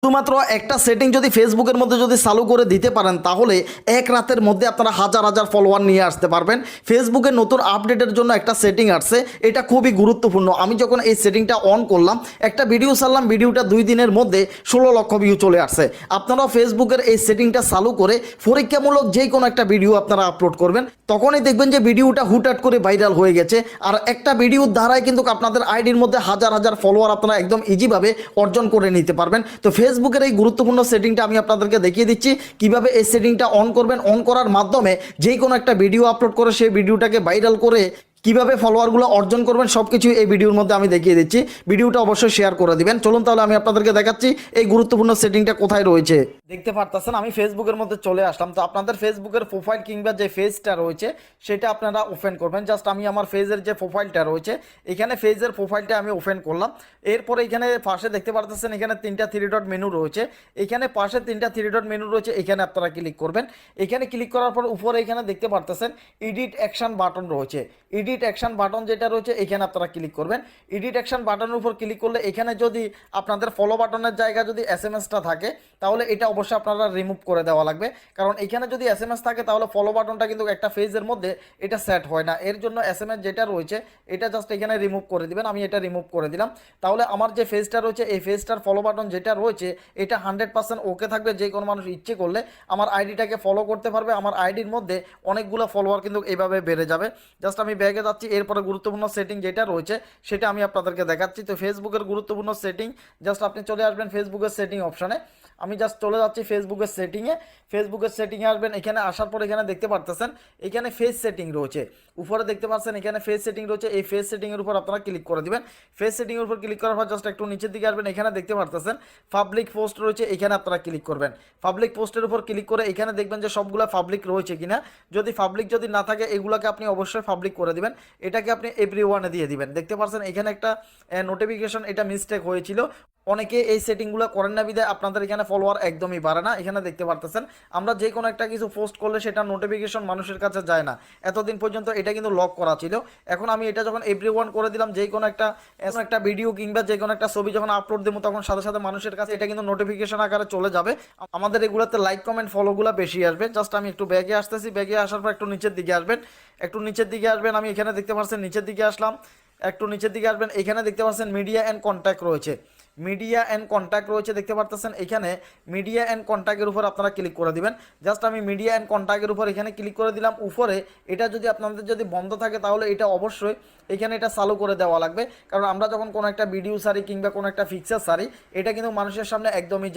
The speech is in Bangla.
শুধুমাত্র একটা সেটিং যদি ফেসবুকের মধ্যে যদি চালু করে দিতে পারেন তাহলে এক রাতের মধ্যে আপনারা হাজার হাজার ফলোয়ার নিয়ে আসতে পারবেন। ফেসবুকের নতুন আপডেটের জন্য একটা সেটিং আসছে, এটা খুবই গুরুত্বপূর্ণ। আমি যখন এই সেটিংটা অন করলাম, একটা ভিডিও ছাড়লাম, ভিডিওটা 2 দিনের মধ্যে 16 লক্ষ ভিউ চলে আসছে। আপনারাও ফেসবুকের এই সেটিংটা চালু করে পরীক্ষামূলক যে কোনো একটা ভিডিও আপনারা আপলোড করবেন, তখনই দেখবেন যে ভিডিওটা হুটহাট করে ভাইরাল হয়ে গেছে। আর একটা ভিডিওর দ্বারাই কিন্তু আপনাদের আইডির মধ্যে হাজার হাজার ফলোয়ার আপনারা একদম ইজিভাবে অর্জন করে নিতে পারবেন। তো ফেসবুকের এই গুরুত্বপূর্ণ সেটিংটা আমি আপনাদেরকে দেখিয়ে দিচ্ছি কিভাবে এই সেটিংটা অন করবেন। অন করার মাধ্যমে যে কোনো একটা ভিডিও আপলোড করে সেই ভিডিওটাকে ভাইরাল করে কিভাবে ফলোয়ারগুলো অর্জন করবেন সবকিছু এই ভিডিওর মধ্যে আমি দেখিয়ে দিচ্ছি। ভিডিওটা অবশ্যই শেয়ার করে দিবেন। চলুন তাহলে আমি আপনাদেরকে দেখাচ্ছি এই গুরুত্বপূর্ণ সেটিংটা কোথায় রয়েছে। দেখতে পারতেছেন আমি ফেসবুকের মধ্যে চলে আসলাম। তো আপনাদের ফেসবুকের প্রোফাইল কিংবা যে পেজটা রয়েছে সেটা আপনারা ওপেন করবেন। জাস্ট আমি আমার পেজের যে প্রোফাইলটা রয়েছে এখানে পেজের প্রোফাইলটা আমি ওপেন করলাম। এরপরে এখানে পাশে দেখতে পারতেছেন এখানে 3টা 3 ডট মেনু রয়েছে। এখানে পাশে 3টা 3 ডট মেনু রয়েছে, এখানে আপনারা ক্লিক করবেন। এখানে ক্লিক করার পর উপরে এখানে দেখতে পারতেছেন এডিট অ্যাকশন বাটন রয়েছে। এডিট অ্যাকশন বাটন যেটা রয়েছে এখানে আপনারা ক্লিক করবেন। এডিট অ্যাকশন বাটনের উপর ক্লিক করলে এখানে যদি আপনাদের ফলো বাটনের জায়গা যদি এসএমএসটা থাকে তাহলে এটা অবশ্যই আপনারা রিমুভ করে দেওয়া লাগবে। কারণ এখানে যদি এসএমএস থাকে তাহলে ফলো বাটনটা কিন্তু একটা পেজের মধ্যে এটা সেট হয় না। এর জন্য এসএমএস যেটা রয়েছে এটা জাস্ট এখানে রিমুভ করে দিবেন। আমি এটা রিমুভ করে দিলাম। তাহলে আমার যে পেজটা রয়েছে এই পেজটার ফলো বাটন যেটা রয়েছে এটা 100% ওকে থাকবে। যে কোনো মানুষ ইচ্ছে করলে আমার আইডিটাকে ফলো করতে পারবে। আমার আইডির মধ্যে অনেকগুলো ফলোয়ার কিন্তু এইভাবে বেড়ে যাবে। জাস্ট আমি ব্যাগে যাচ্ছি। এরপরে গুরুত্বপূর্ণ সেটিং যেটা রয়েছে সেটা আমি আপনাদেরকে দেখাচ্ছি। তো ফেসবুকের গুরুত্বপূর্ণ সেটিং জাস্ট আপনি চলে আসবেন ফেসবুকের সেটিং অপশানে। আমি জাস্ট চলে যাচ্ছি ফেসবুকের সেটিংয়ে। ফেসবুকের সেটিংয়ে আসবেন। এখানে আসার পর এখানে দেখতে পারতেছেন এখানে ফেস সেটিং রয়েছে। উপরে দেখতে পাচ্ছেন এখানে ফেস সেটিং রয়েছে। এই ফেস সেটিংয়ের উপর আপনারা ক্লিক করে দিবেন। ফেস সেটিংয়ের উপর ক্লিক করার পর জাস্ট একটু নিচের দিকে আসবেন। এখানে দেখতে পারতেছেন পাবলিক পোস্ট রয়েছে, এখানে আপনারা ক্লিক করবেন। পাবলিক পোস্টের উপর ক্লিক করে এখানে দেখবেন যে সবগুলো পাবলিক রয়েছে কিনা। যদি পাবলিক যদি না থাকে এগুলোকে আপনি অবশ্যই পাবলিক করে দিবেন। এটাকে আপনি এভরিওয়ানে দিয়ে দিবেন। দেখতে পাচ্ছেন এখানে একটা নোটিফিকেশন এটা মিস্টেক হয়েছিল। অনেকে এই সেটিংগুলো করেন না বিধায় আপনাদের এখানে ফলোয়ার একদমই বাড়ে না। এখানে দেখতে পারতেছেন আমরা যে কোনো একটা কিছু পোস্ট করলে সেটা নোটিফিকেশন মানুষের কাছে যায় না। এতদিন পর্যন্ত এটা কিন্তু লক করা ছিল। এখন আমি এটা যখন এভরিওয়ান করে দিলাম, যে কোনো একটা ভিডিও কিংবা যে কোনো একটা ছবি যখন আপলোড দেবো তখন সাথে সাথে মানুষের কাছে এটা কিন্তু নোটিফিকেশন আকারে চলে যাবে। আমাদের এগুলোতে লাইক কমেন্ট ফলোগুলো বেশি আসবে। জাস্ট আমি একটু ব্যাগে আসতেছি। ব্যাগে আসার পর একটু নিচের দিকে আসবেন। একটু নিচের দিকে আসবেন। আমি এখানে দেখতে পাচ্ছেন নিচের দিকে আসলাম। একটু নিচের দিকে আসবেন। এখানে দেখতে পাচ্ছেন মিডিয়া অ্যান্ড কন্ট্যাক্ট রয়েছে। মিডিয়া অ্যান্ড কন্ট্যাক্ট রয়েছে দেখতে পারতেছেন। এখানে মিডিয়া অ্যান্ড কন্ট্যাক্টের উপর আপনারা ক্লিক করে দিবেন। জাস্ট আমি মিডিয়া অ্যান্ড কন্ট্যাক্টের উপর এখানে ক্লিক করে দিলাম। উপরে এটা যদি আপনাদের যদি বন্ধ থাকে তাহলে এটা অবশ্যই এখানে এটা চালু করে দেওয়া লাগবে। কারণ আমরা যখন কোনো একটা ভিডিও সারি কিংবা কোনো একটা পিকচার সারি এটা কিন্তু মানুষের সামনে একদমই